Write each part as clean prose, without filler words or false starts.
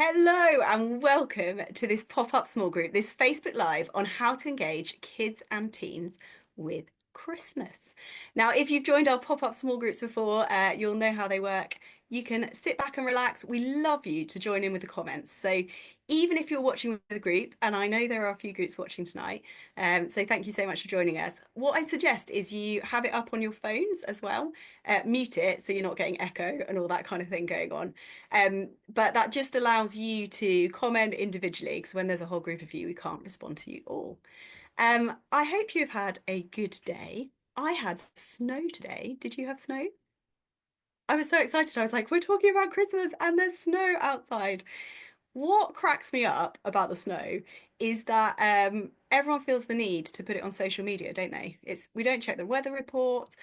Hello and welcome to this pop-up small group, this Facebook Live on how to engage kids and teens with Christmas. Now, if you've joined our pop-up small groups before, you'll know how they work. You can sit back and relax. We love you to join in with the comments. So even if you're watching with the group, and I know there are a few groups watching tonight, so thank you so much for joining us. What I suggest is you have it up on your phones as well, mute it so you're not getting echo and all that kind of thing going on. But that just allows you to comment individually because when there's a whole group of you, we can't respond to you all. I hope you've had a good day. I had snow today. Did you have snow? I was so excited. I was like, we're talking about Christmas and there's snow outside. What cracks me up about the snow is that everyone feels the need to put it on social media, don't they? We don't check the weather report,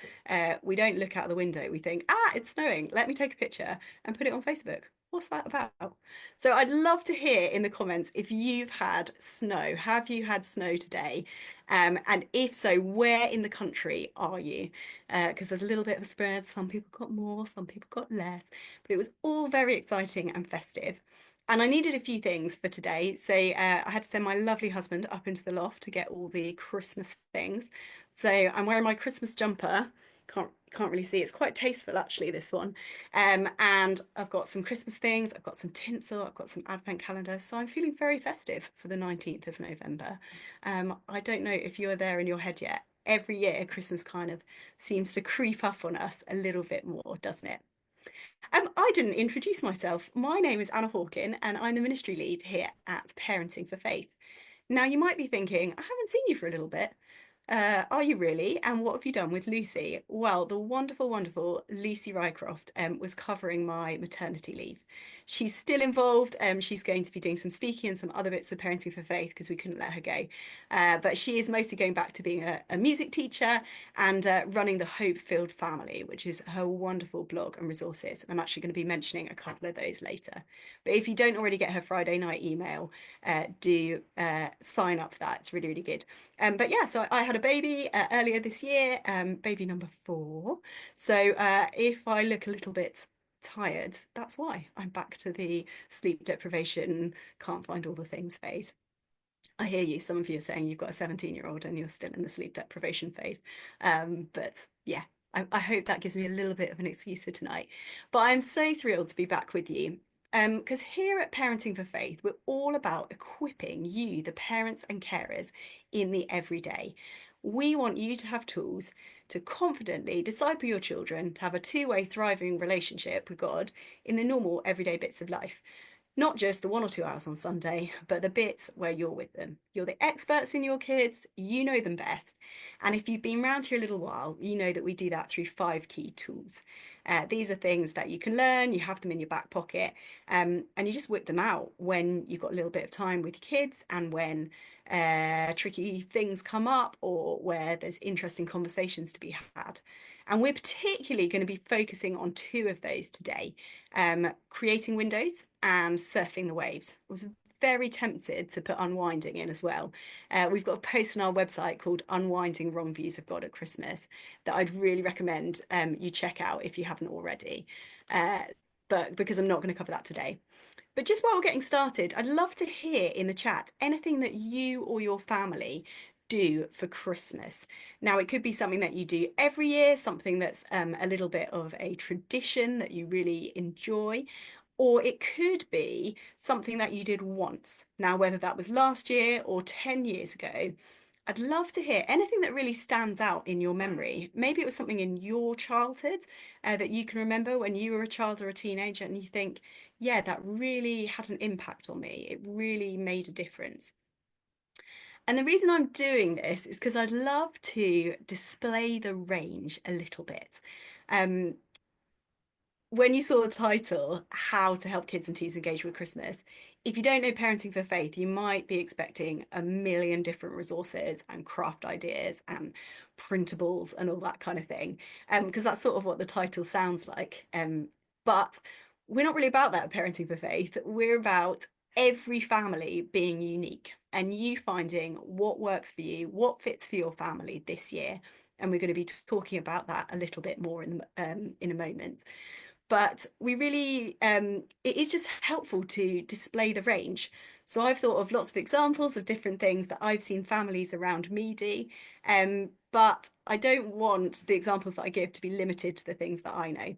we don't look out the window. We think, it's snowing. Let me take a picture and put it on Facebook. What's that about? So I'd love to hear in the comments if you've had snow. Have you had snow today? And if so, where in the country are you? Because there's a little bit of a spread. Some people got more, some people got less, but it was all very exciting and festive. And I needed a few things for today. So I had to send my lovely husband up into the loft to get all the Christmas things. So I'm wearing my Christmas jumper. Can't really see. It's quite tasteful actually, this one. And I've got some Christmas things. I've got some tinsel. I've got some advent calendars. So I'm feeling very festive for the 19th of November. I don't know if you're there in your head yet. Every year, Christmas kind of seems to creep up on us a little bit more, doesn't it? I didn't introduce myself. My name is Anna Hawken, and I'm the ministry lead here at Parenting for Faith. Now, you might be thinking, I haven't seen you for a little bit. Are you really? And what have you done with Lucy? Well, the wonderful, wonderful Lucy Rycroft was covering my maternity leave. She's still involved. She's going to be doing some speaking and some other bits of Parenting for Faith because we couldn't let her go. But she is mostly going back to being a music teacher and running the Hope Filled Family, which is her wonderful blog and resources. I'm actually going to be mentioning a couple of those later. But if you don't already get her Friday night email, do sign up for that. It's really, really good. But yeah, so I had a baby earlier this year, baby number 4. So if I look a little bit tired, that's why I'm back to the sleep deprivation, can't find all the things phase. I hear you. Some of you are saying you've got a 17-year-old and you're still in the sleep deprivation phase. But yeah, I hope that gives me a little bit of an excuse for tonight. But I'm so thrilled to be back with you. Because here at Parenting for Faith, we're all about equipping you, the parents and carers, in the everyday. We want you to have tools to confidently disciple your children, to have a two-way thriving relationship with God in the normal everyday bits of life. Not just the 1 or 2 hours on Sunday, but the bits where you're with them. You're the experts in your kids, you know them best. And if you've been around here a little while, you know that we do that through 5 key tools. These are things that you can learn, you have them in your back pocket, and you just whip them out when you've got a little bit of time with your kids and when tricky things come up or where there's interesting conversations to be had. And we're particularly going to be focusing on 2 of those today, creating windows and surfing the waves. I was very tempted to put unwinding in as well. We've got a post on our website called Unwinding Wrong Views of God at Christmas that I'd really recommend you check out if you haven't already. But because I'm not going to cover that today. But just while we're getting started, I'd love to hear in the chat anything that you or your family do for Christmas. Now, it could be something that you do every year, something that's a little bit of a tradition that you really enjoy, or it could be something that you did once. Now, whether that was last year or 10 years ago, I'd love to hear anything that really stands out in your memory. Maybe it was something in your childhood that you can remember when you were a child or a teenager and you think, yeah, that really had an impact on me. It really made a difference. And the reason I'm doing this is because I'd love to display the range a little bit. Um, when you saw the title, How to Help Kids and Teens Engage with Christmas, if you don't know Parenting for Faith, you might be expecting a million different resources and craft ideas and printables and all that kind of thing, because that's sort of what the title sounds like. But we're not really about that at Parenting for Faith. We're about every family being unique and you finding what works for you, what fits for your family this year. And we're going to be talking about that a little bit more in a moment. but we really, it is just helpful to display the range. So I've thought of lots of examples of different things that I've seen families around me do. But I don't want the examples that I give to be limited to the things that I know.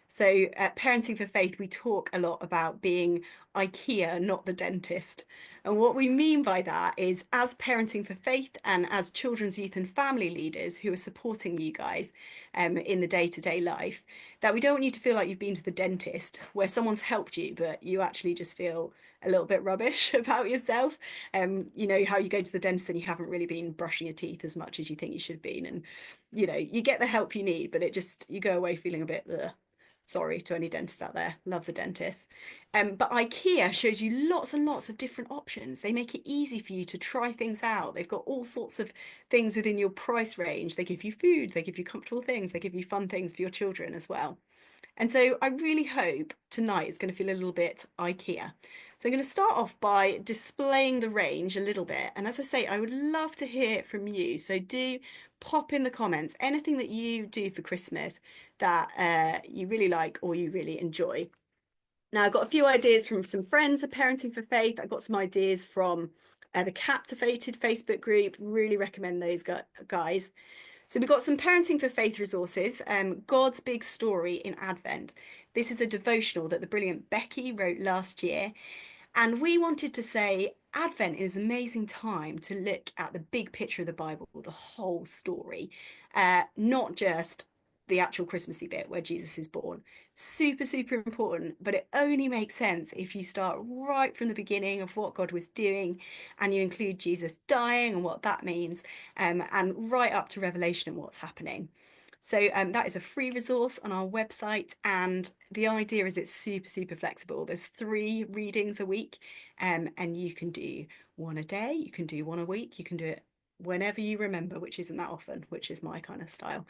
So at Parenting for Faith, we talk a lot about being IKEA, not the dentist. And what we mean by that is, as Parenting for Faith and as children's, youth, and family leaders who are supporting you guys in the day-to-day life, that we don't want you to feel like you've been to the dentist where someone's helped you, but you actually just feel a little bit rubbish about yourself. You know how you go to the dentist and you haven't really been brushing your teeth as much as you think you should be, and you get the help you need, but it just you go away feeling a bit ugh. Sorry to any dentists out there, love the dentists. But IKEA shows you lots and lots of different options. They make it easy for you to try things out. They've got all sorts of things within your price range. They give you food, they give you comfortable things, they give you fun things for your children as well. And so I really hope tonight is going to feel a little bit IKEA. So I'm going to start off by displaying the range a little bit. And as I say, I would love to hear from you. So do pop in the comments anything that you do for Christmas that you really like or you really enjoy. Now, I've got a few ideas from some friends of Parenting for Faith. I've got some ideas from the Captivated Facebook group. Really recommend those guys. So we've got some Parenting for Faith resources. God's Big Story in Advent. This is a devotional that the brilliant Becky wrote last year. And we wanted to say Advent is an amazing time to look at the big picture of the Bible, the whole story, not just the actual Christmassy bit where Jesus is born. Super, super important, but it only makes sense if you start right from the beginning of what God was doing and you include Jesus dying and what that means, and right up to Revelation and what's happening. So that is a free resource on our website, and the idea is it's super, super flexible. There's 3 readings a week, and you can do one a day, you can do one a week, you can do it whenever you remember, which isn't that often, which is my kind of style.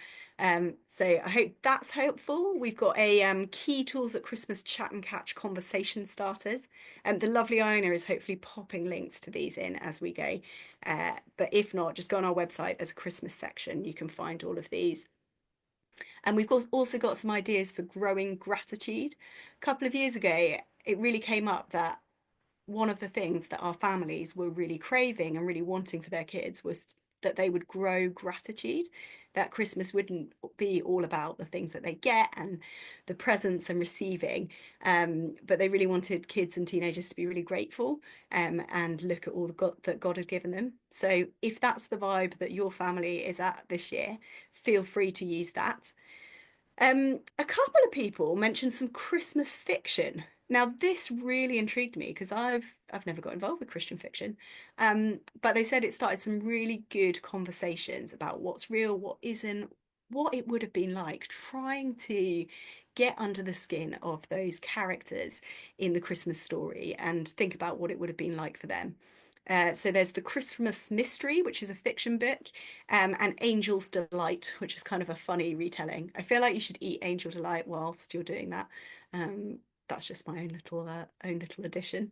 So I hope that's helpful. We've got a key tools at Christmas chat and catch conversation starters. And the lovely Iona is hopefully popping links to these in as we go. But if not, just go on our website. There's a Christmas section. You can find all of these. And we've also got some ideas for growing gratitude. A couple of years ago, it really came up that one of the things that our families were really craving and really wanting for their kids was that they would grow gratitude, that Christmas wouldn't be all about the things that they get and the presents and receiving, but they really wanted kids and teenagers to be really grateful, and look at all the God that God had given them. So if that's the vibe that your family is at this year, feel free to use that. A couple of people mentioned some Christmas fiction. Now, this really intrigued me because I've never got involved with Christian fiction, but they said it started some really good conversations about what's real, what isn't, what it would have been like trying to get under the skin of those characters in the Christmas story and think about what it would have been like for them. So there's The Christmas Mystery, which is a fiction book, and Angel's Delight, which is kind of a funny retelling. I feel like you should eat Angel Delight whilst you're doing that. That's just my own little addition.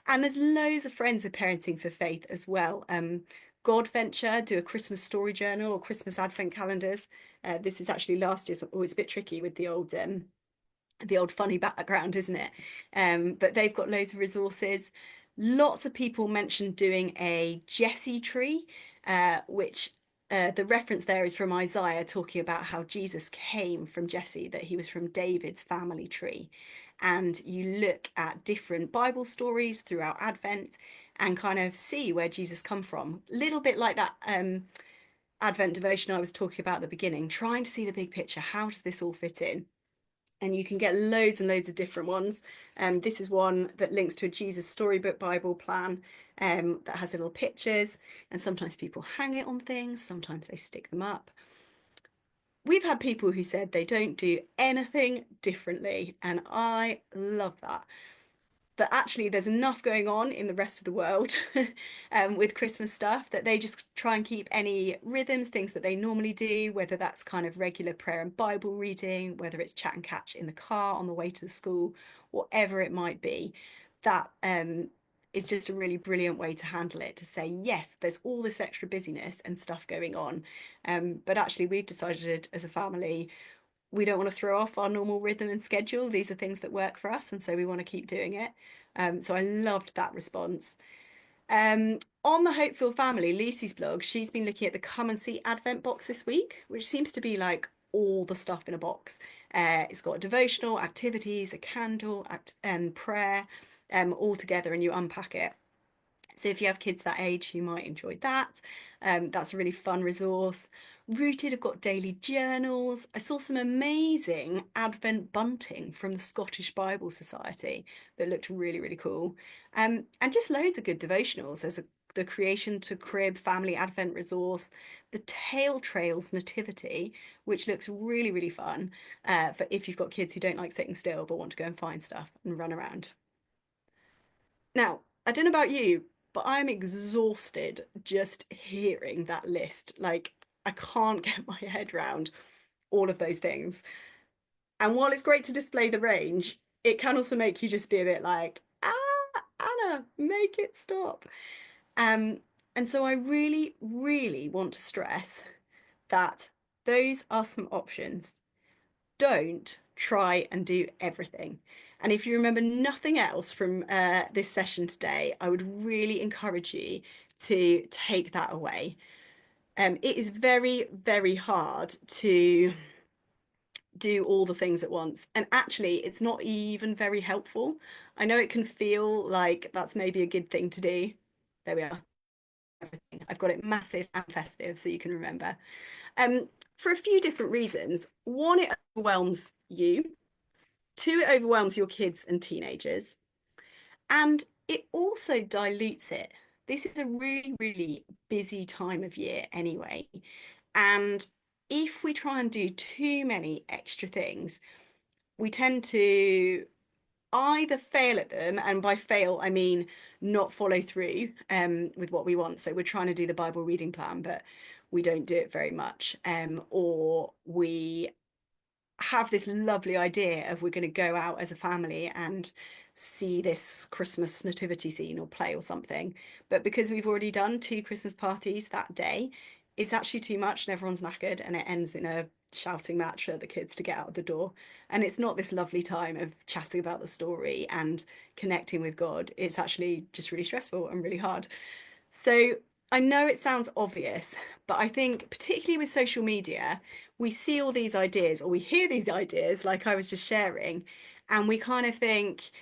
And there's loads of friends of Parenting for Faith as well. God Venture do a Christmas story journal or Christmas advent calendars. This is actually last year's. Oh, it's a bit tricky with the old funny background, isn't it? But they've got loads of resources. Lots of people mentioned doing a Jesse tree, which the reference there is from Isaiah talking about how Jesus came from Jesse, that he was from David's family tree. And you look at different Bible stories throughout Advent and kind of see where Jesus come from. A little bit like that Advent devotion I was talking about at the beginning, trying to see the big picture. How does this all fit in? And you can get loads and loads of different ones. This is one that links to a Jesus Storybook Bible plan, that has little pictures, and sometimes people hang it on things, sometimes they stick them up. We've had people who said they don't do anything differently, and I love that. But actually there's enough going on in the rest of the world with Christmas stuff that they just try and keep any rhythms, things that they normally do, whether that's kind of regular prayer and Bible reading, whether it's chat and catch in the car on the way to the school, whatever it might be. That is just a really brilliant way to handle it, to say, yes, there's all this extra busyness and stuff going on. But actually we've decided as a family, we don't want to throw off our normal rhythm and schedule. These are things that work for us, and so we want to keep doing it. So I loved that response. On the Hopeful family, Lucy's blog, she's been looking at the Come and See Advent box this week, which seems to be like all the stuff in a box. It's got devotional, activities, a candle, and prayer, all together, and you unpack it. So if you have kids that age, you might enjoy that. That's a really fun resource. Rooted have got daily journals. I saw some amazing Advent bunting from the Scottish Bible Society that looked really, really cool. And just loads of good devotionals. The Creation to Crib Family Advent resource, the Tail Trails Nativity, which looks really, really fun for if you've got kids who don't like sitting still but want to go and find stuff and run around. Now, I don't know about you, but I'm exhausted just hearing that list. Like, I can't get my head around all of those things. And while it's great to display the range, it can also make you just be a bit like, Anna, make it stop. Um, and so I really, really want to stress that those are some options. Don't try and do everything. And if you remember nothing else from this session today, I would really encourage you to take that away. It is very, very hard to do all the things at once. And actually, it's not even very helpful. I know it can feel like that's maybe a good thing to do. There we are. Everything. I've got it massive and festive so you can remember. Um, for a few different reasons. One, it overwhelms you. Two, it overwhelms your kids and teenagers. And it also dilutes it. This is a really, really busy time of year anyway. And if we try and do too many extra things, we tend to either fail at them, and by fail, I mean not follow through with what we want. So we're trying to do the Bible reading plan, but we don't do it very much. Or we have this lovely idea of we're going to go out as a family and see this Christmas nativity scene or play or something. But because we've already done two Christmas parties that day, it's actually too much and everyone's knackered and it ends in a shouting match for the kids to get out of the door. And it's not this lovely time of chatting about the story and connecting with God. It's actually just really stressful and really hard. So I know it sounds obvious, but I think particularly with social media, we see all these ideas or we hear these ideas, like I was just sharing, and we kind of think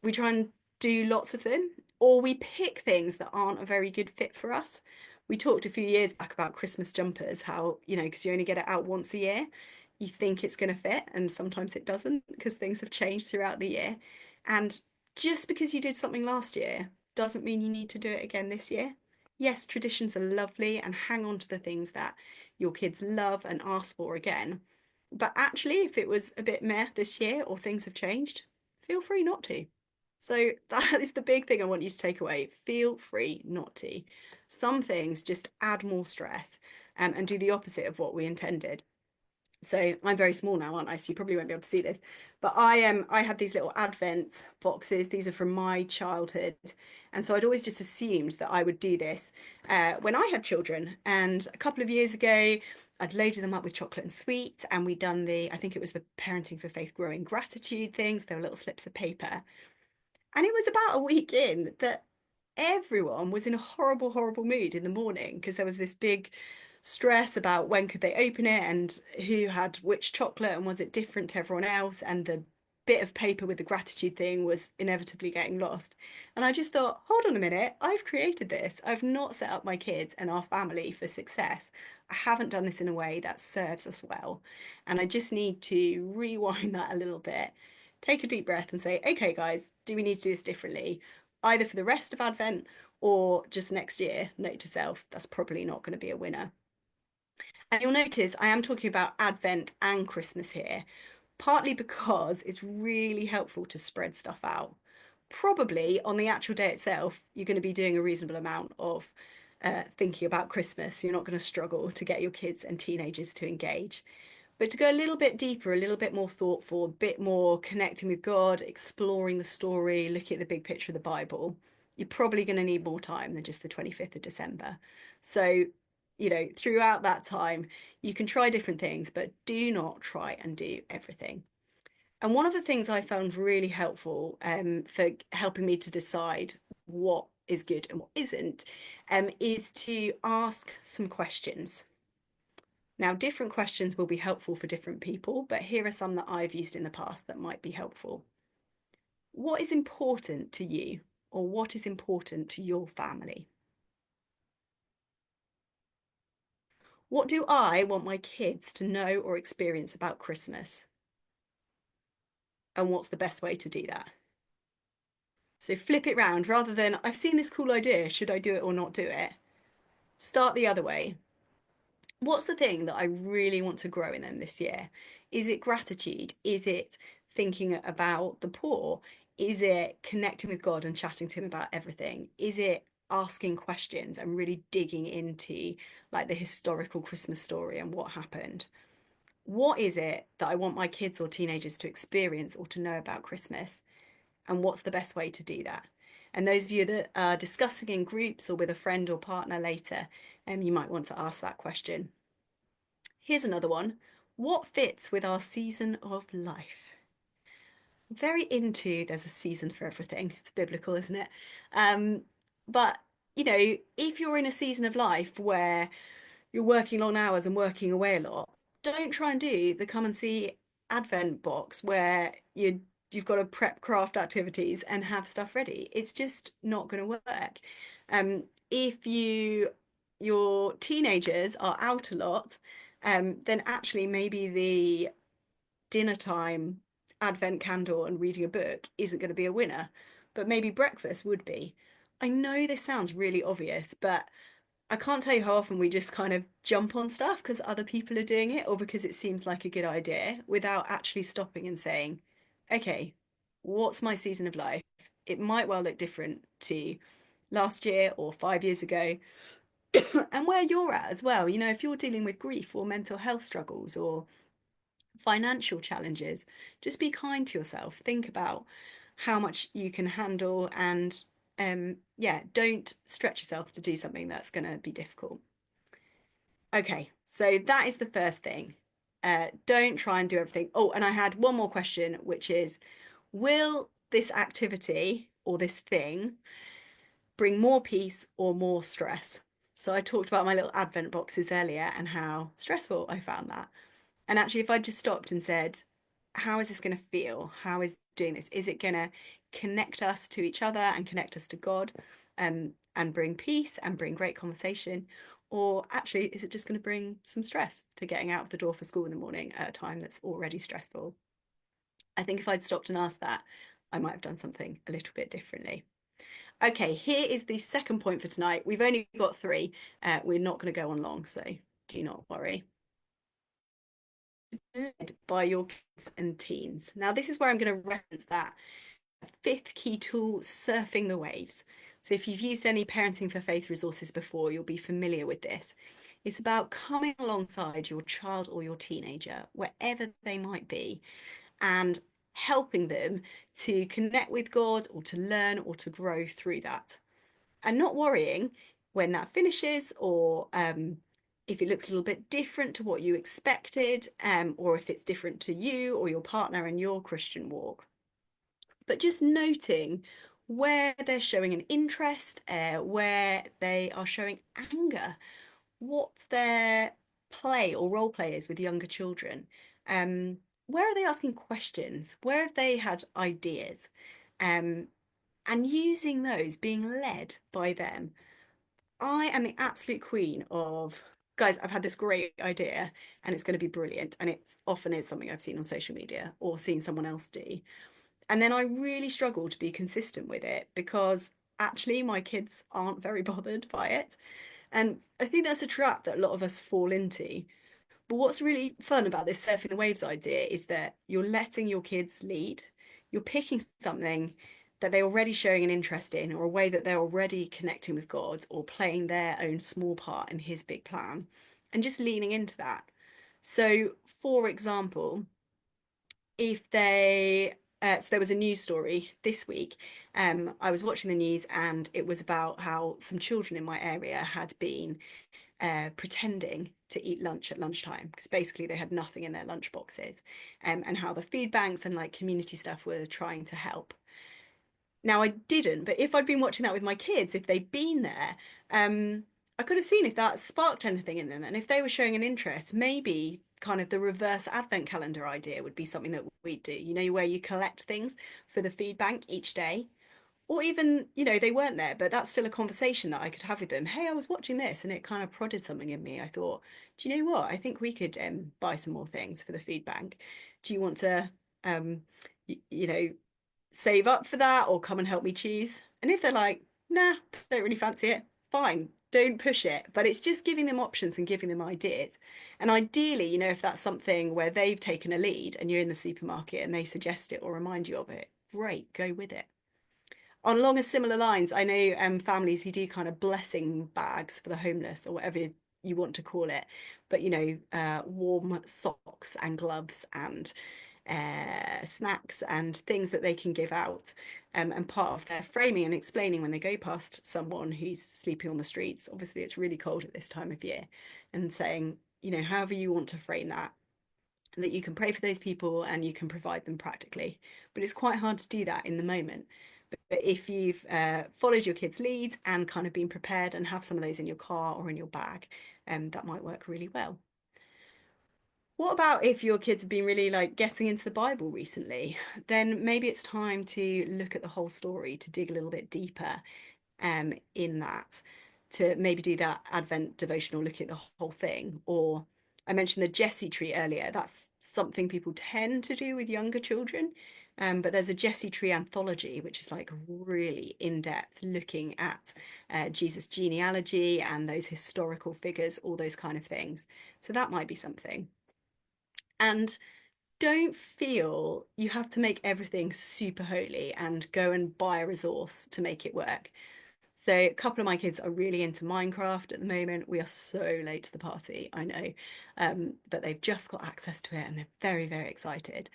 we try and do lots of them, or we pick things that aren't a very good fit for us. We talked a few years back about Christmas jumpers, how, because you only get it out once a year, you think it's going to fit, and sometimes it doesn't because things have changed throughout the year. And just because you did something last year doesn't mean you need to do it again this year. Yes, traditions are lovely and hang on to the things that your kids love and ask for again. But actually, if it was a bit meh this year or things have changed, feel free not to. So that is the big thing I want you to take away. Feel free not to. Some things just add more stress and do the opposite of what we intended. So I'm very small now, aren't I? So you probably won't be able to see this. But I had these little Advent boxes. These are from my childhood. And so I'd always just assumed that I would do this when I had children. And a couple of years ago, I'd loaded them up with chocolate and sweets. And we'd done I think it was the Parenting for Faith Growing Gratitude things. They were little slips of paper. And it was about a week in that everyone was in a horrible, horrible mood in the morning because there was this big stress about when could they open it and who had which chocolate and was it different to everyone else. And the bit of paper with the gratitude thing was inevitably getting lost. And I just thought, hold on a minute, I've created this. I've not set up my kids and our family for success. I haven't done this in a way that serves us well. And I just need to rewind that a little bit, take a deep breath and say, okay, guys, do we need to do this differently? Either for the rest of Advent or just next year? Note to self, that's probably not going to be a winner. And you'll notice I am talking about Advent and Christmas here, partly because it's really helpful to spread stuff out. Probably on the actual day itself, you're going to be doing a reasonable amount of thinking about Christmas. You're not going to struggle to get your kids and teenagers to engage. But to go a little bit deeper, a little bit more thoughtful, a bit more connecting with God, exploring the story, looking at the big picture of the Bible, you're probably going to need more time than just the 25th of December. So, throughout that time, you can try different things, but do not try and do everything. And one of the things I found really helpful for helping me to decide what is good and what isn't is to ask some questions. Now, different questions will be helpful for different people, but here are some that I've used in the past that might be helpful. What is important to you, or what is important to your family? What do I want my kids to know or experience about Christmas? And what's the best way to do that? So flip it round rather than, I've seen this cool idea, should I do it or not do it? Start the other way. What's the thing that I really want to grow in them this year? Is it gratitude? Is it thinking about the poor? Is it connecting with God and chatting to Him about everything? Is it asking questions and really digging into like the historical Christmas story and what happened? What is it that I want my kids or teenagers to experience or to know about Christmas? And what's the best way to do that? And those of you that are discussing in groups or with a friend or partner later, you might want to ask that question. Here's another one. What fits with our season of life? Very into there's a season for everything. It's biblical, isn't it? Um, but, if you're in a season of life where you're working long hours and working away a lot, don't try and do the come and see advent box where you've got to prep craft activities and have stuff ready. It's just not going to work. If your teenagers are out a lot, then actually maybe the dinner time advent candle and reading a book isn't going to be a winner, but maybe breakfast would be. I know this sounds really obvious, but I can't tell you how often we just kind of jump on stuff because other people are doing it or because it seems like a good idea without actually stopping and saying, okay, what's my season of life? It might well look different to last year or 5 years ago, and where you're at as well. If you're dealing with grief or mental health struggles or financial challenges, just be kind to yourself. Think about how much you can handle and yeah, don't stretch yourself to do something that's going to be difficult. Okay, so that is the first thing. Don't try and do everything. Oh, and I had one more question, which is, will this activity or this thing bring more peace or more stress? So I talked about my little advent boxes earlier and how stressful I found that. And actually, if I just stopped and said, how is this going to feel? How is doing this? Is it going to connect us to each other and connect us to God, and bring peace and bring great conversation? Or actually, is it just going to bring some stress to getting out of the door for school in the morning at a time that's already stressful? I think if I'd stopped and asked that, I might have done something a little bit differently. Okay, here is the second point for tonight. We've only got three. We're not going to go on long, so do not worry. Led by your kids and teens. Now, this is where I'm going to reference that fifth key tool, surfing the waves. So if you've used any Parenting for Faith resources before, you'll be familiar with this. It's about coming alongside your child or your teenager, wherever they might be, and helping them to connect with God or to learn or to grow through that. And not worrying when that finishes or if it looks a little bit different to what you expected, or if it's different to you or your partner and your Christian walk. But just noting where they're showing an interest, where they are showing anger, what their play or role play is with younger children. Where are they asking questions? Where have they had ideas? Um, and using those, being led by them. I am the absolute queen of, guys, I've had this great idea and it's going to be brilliant. And it often is something I've seen on social media or seen someone else do. And then I really struggle to be consistent with it because actually my kids aren't very bothered by it. And I think that's a trap that a lot of us fall into. But what's really fun about this surfing the waves idea is that you're letting your kids lead. You're picking something that they're already showing an interest in, or a way that they're already connecting with God or playing their own small part in His big plan, and just leaning into that. So, for example, if they so there was a news story this week. I was watching the news and it was about how some children in my area had been pretending to eat lunch at lunchtime because basically they had nothing in their lunch boxes, and how the food banks and like community stuff were trying to help. Now I didn't, but if I'd been watching that with my kids, if they'd been there, I could have seen if that sparked anything in them. And if they were showing an interest, maybe kind of the reverse advent calendar idea would be something that we'd do, where you collect things for the food bank each day. Or even, they weren't there, but that's still a conversation that I could have with them. Hey, I was watching this and it kind of prodded something in me. I thought, do you know what? I think we could buy some more things for the food bank. Do you want to, um, you know, save up for that or come and help me choose? And if they're like, nah, don't really fancy it, fine, don't push it. But it's just giving them options and giving them ideas. And ideally, if that's something where they've taken a lead and you're in the supermarket and they suggest it or remind you of it, great, go with it. On along a similar lines, I know families who do kind of blessing bags for the homeless or whatever you want to call it, but warm socks and gloves and snacks and things that they can give out. And part of their framing and explaining when they go past someone who's sleeping on the streets, obviously it's really cold at this time of year, and saying, however you want to frame that, that you can pray for those people and you can provide them practically. But it's quite hard to do that in the moment. But if you've followed your kids' leads and kind of been prepared and have some of those in your car or in your bag, that might work really well. What about if your kids have been really like getting into the Bible recently? Then maybe it's time to look at the whole story, to dig a little bit deeper in that, to maybe do that Advent devotional, look at the whole thing. Or I mentioned the Jesse tree earlier. That's something people tend to do with younger children. But there's a Jesse tree anthology, which is like really in depth looking at Jesus' genealogy and those historical figures, all those kind of things. So that might be something. And don't feel you have to make everything super holy and go and buy a resource to make it work. So a couple of my kids are really into Minecraft at the moment. We are so late to the party, I know, but they've just got access to it and they're very, very excited.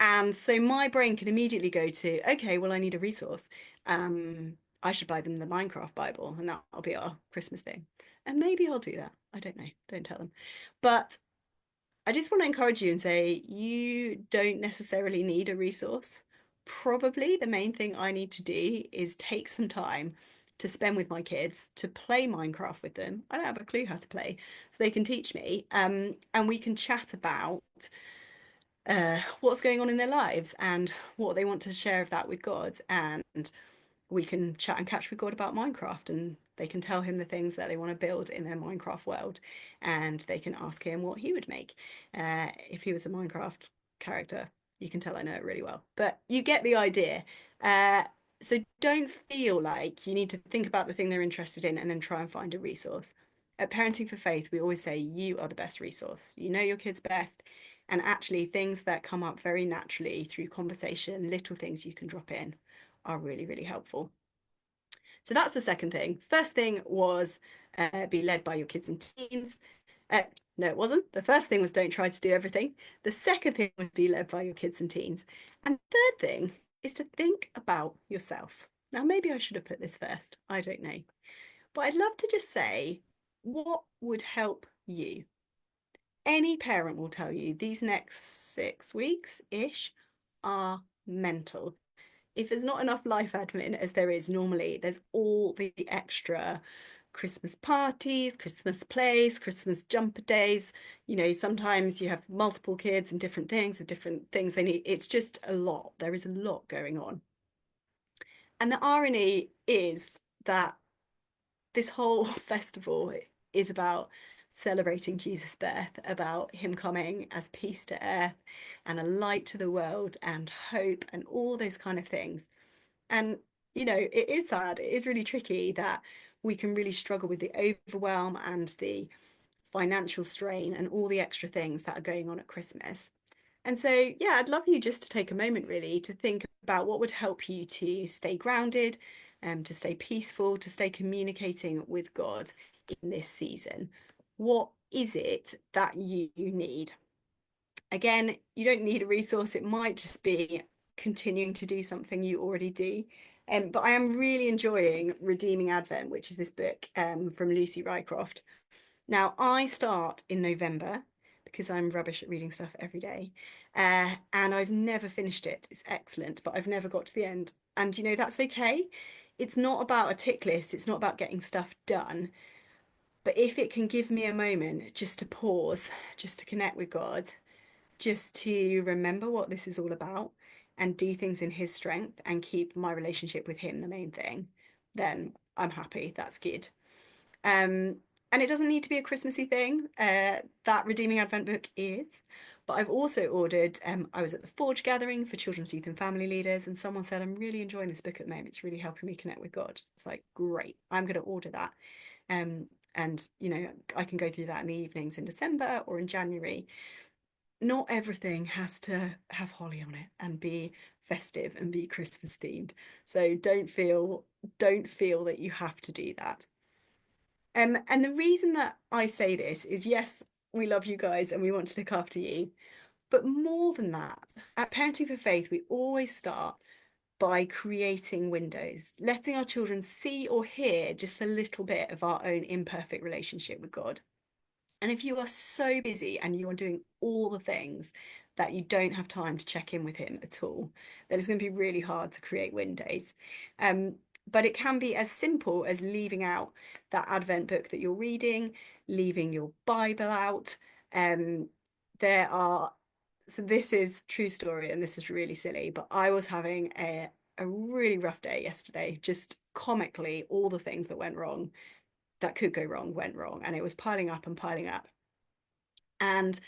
And so my brain can immediately go to, okay, well, I need a resource. I should buy them the Minecraft Bible, and that'll be our Christmas thing. And maybe I'll do that. I don't know. Don't tell them. But I just want to encourage you and say you don't necessarily need a resource. Probably the main thing I need to do is take some time to spend with my kids, to play Minecraft with them. I don't have a clue how to play, so they can teach me. And we can chat about what's going on in their lives and what they want to share of that with God. And we can chat and catch with God about Minecraft, and they can tell him the things that they want to build in their Minecraft world, and they can ask him what he would make if he was a Minecraft character. You can tell I know it really well, but you get the idea. Uh, so don't feel like you need to think about the thing they're interested in and then try and find a resource. At Parenting for Faith, we always say you are the best resource. You know your kids best, and actually things that come up very naturally through conversation, little things you can drop in, are really, really helpful. So that's the second thing. First thing was be led by your kids and teens. No, it wasn't. The first thing was don't try to do everything. The second thing was be led by your kids and teens. And the third thing is to think about yourself. Now, maybe I should have put this first. I don't know. But I'd love to just say, what would help you? Any parent will tell you these next 6 weeks-ish are mental. If there's not enough life admin as there is normally, there's all the extra Christmas parties, Christmas plays, Christmas jumper days. Sometimes you have multiple kids and different things with different things they need. It's just a lot. There is a lot going on. And the irony is that this whole festival is about celebrating Jesus' birth, about him coming as peace to earth and a light to the world and hope and all those kind of things. And, it is sad. It is really tricky that we can really struggle with the overwhelm and the financial strain and all the extra things that are going on at Christmas. And so, yeah, I'd love you just to take a moment really to think about what would help you to stay grounded, to stay peaceful, to stay communicating with God in this season. What is it that you need? Again, you don't need a resource. It might just be continuing to do something you already do. But I am really enjoying Redeeming Advent, which is this book from Lucy Rycroft. Now, I start in November because I'm rubbish at reading stuff every day. And I've never finished it. It's excellent, but I've never got to the end. And that's okay. It's not about a tick list, it's not about getting stuff done. But if it can give me a moment just to pause, just to connect with God, just to remember what this is all about and do things in His strength and keep my relationship with Him the main thing, then I'm happy. That's good. Um, and it doesn't need to be a Christmassy thing. That Redeeming Advent book is. But I've also ordered, I was at the Forge gathering for children's, youth, and family leaders, and someone said, I'm really enjoying this book at the moment. It's really helping me connect with God. It's like, great, I'm going to order that. Um, and, I can go through that in the evenings in December or in January. Not everything has to have holly on it and be festive and be Christmas themed. So don't feel that you have to do that. And the reason that I say this is yes, we love you guys and we want to look after you. But more than that, at Parenting for Faith, we always start by creating windows, letting our children see or hear just a little bit of our own imperfect relationship with God. And if you are so busy and you are doing all the things that you don't have time to check in with him at all, then it's going to be really hard to create windows. Um, but it can be as simple as leaving out that Advent book that you're reading, leaving your Bible out. Um, there are, so this is true story and this is really silly, but I was having a really rough day yesterday, just comically, all the things that went wrong that could go wrong went wrong, and it was piling up and piling up. And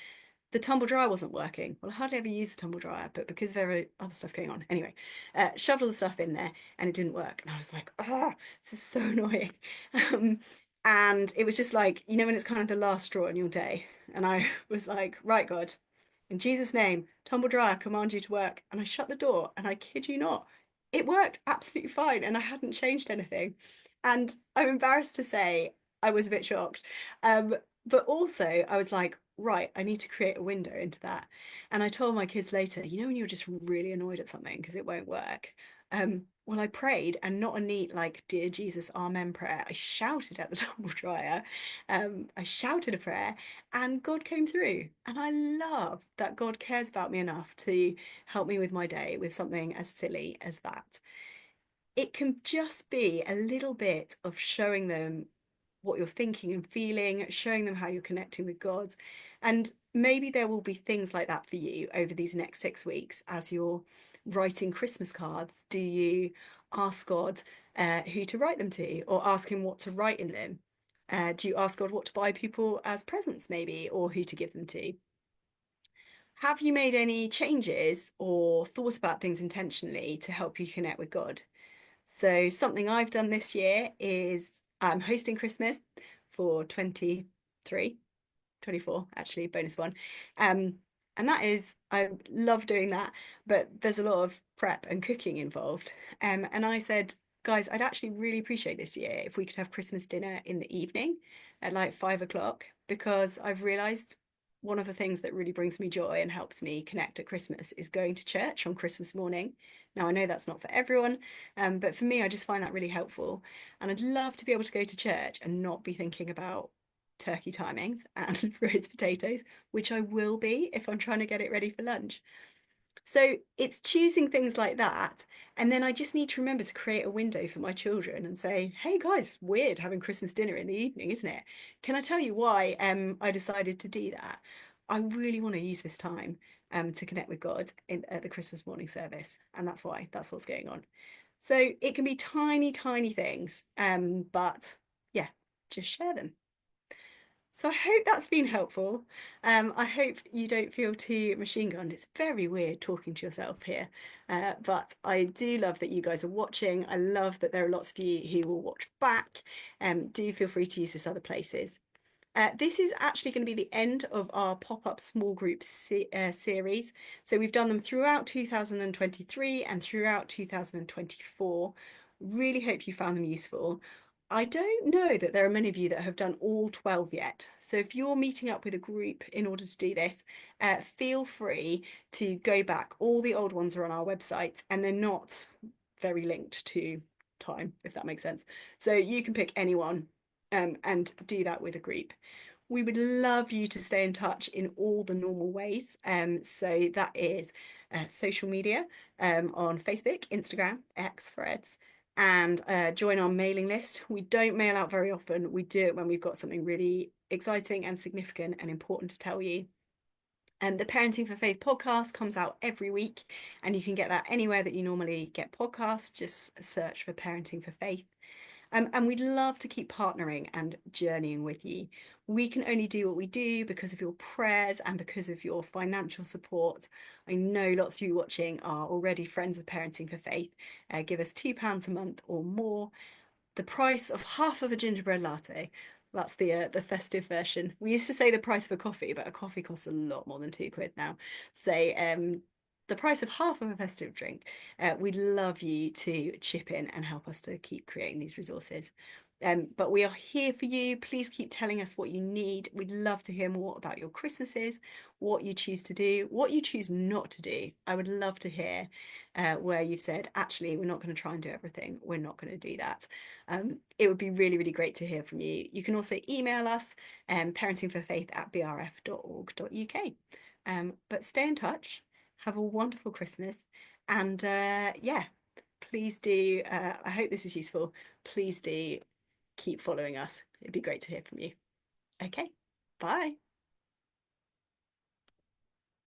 the tumble dryer wasn't working. Well, I hardly ever use the tumble dryer, but because there were other stuff going on, anyway, shoved all the stuff in there and it didn't work. And I was like, oh, this is so annoying. Um, and it was just like, when it's kind of the last straw in your day. And I was like, right, God, in Jesus' name, tumble dryer, command you to work. And I shut the door, and I kid you not, it worked absolutely fine, and I hadn't changed anything. And I'm embarrassed to say I was a bit shocked. Um, but also, I was like, right, I need to create a window into that. And I told my kids later, when you're just really annoyed at something because it won't work. Well, I prayed, and not a neat, like, Dear Jesus, Amen prayer. I shouted at the tumble dryer. I shouted a prayer, and God came through. And I love that God cares about me enough to help me with my day with something as silly as that. It can just be a little bit of showing them what you're thinking and feeling, showing them how you're connecting with God. And maybe there will be things like that for you over these next 6 weeks as you're writing Christmas cards. Do you ask God who to write them to, or ask Him what to write in them? Do you ask God what to buy people as presents, maybe, or who to give them to? Have you made any changes or thought about things intentionally to help you connect with God? So something I've done this year is I'm hosting Christmas for 23, 24, actually, bonus one. Um, and that is, I love doing that, but there's a lot of prep and cooking involved. And I said, guys, I'd actually really appreciate this year if we could have Christmas dinner in the evening at like 5 o'clock, because I've realized one of the things that really brings me joy and helps me connect at Christmas is going to church on Christmas morning. Now, I know that's not for everyone, but for me, I just find that really helpful. And I'd love to be able to go to church and not be thinking about turkey timings and roast potatoes, which I will be if I'm trying to get it ready for lunch. So it's choosing things like that. And then I just need to remember to create a window for my children and say, hey guys, weird having Christmas dinner in the evening, isn't it? Can I tell you why I decided to do that? I really want to use this time to connect with God at the Christmas morning service. And that's why, that's what's going on. So it can be tiny, tiny things, but yeah, just share them. So I hope that's been helpful. I hope you don't feel too machine gunned. It's very weird talking to yourself here, but I do love that you guys are watching. I love that there are lots of you who will watch back. Do feel free to use this other places. This is actually going to be the end of our pop-up small group series. So we've done them throughout 2023 and throughout 2024. Really hope you found them useful. I don't know that there are many of you that have done all 12 yet. So if you're meeting up with a group in order to do this, feel free to go back. All the old ones are on our website and they're not very linked to time, if that makes sense. So you can pick anyone and do that with a group. We would love you to stay in touch in all the normal ways. So that is social media on Facebook, Instagram, X, Threads, and join our mailing list. We don't mail out very often. We do it when we've got something really exciting and significant and important to tell you. And the Parenting for Faith podcast comes out every week, and you can get that anywhere that you normally get podcasts. Just search for Parenting for Faith. And we'd love to keep partnering and journeying with you. We can only do what we do because of your prayers and because of your financial support. I know lots of you watching are already friends of Parenting for Faith. Give us £2 a month or more. The price of half of a gingerbread latte. That's the festive version. We used to say the price of a coffee, but a coffee costs a lot more than £2 now. So the price of half of a festive drink. We'd love you to chip in and help us to keep creating these resources. But we are here for you. Please keep telling us what you need. We'd love to hear more about your Christmases, what you choose to do, what you choose not to do. I would love to hear where you've said, actually, we're not going to try and do everything. We're not going to do that. It would be really, really great to hear from you. You can also email us, parentingforfaith@brf.org.uk. But stay in touch. Have a wonderful Christmas. And yeah, please do. I hope this is useful. Please do keep following us. It'd be great to hear from you. Okay, bye.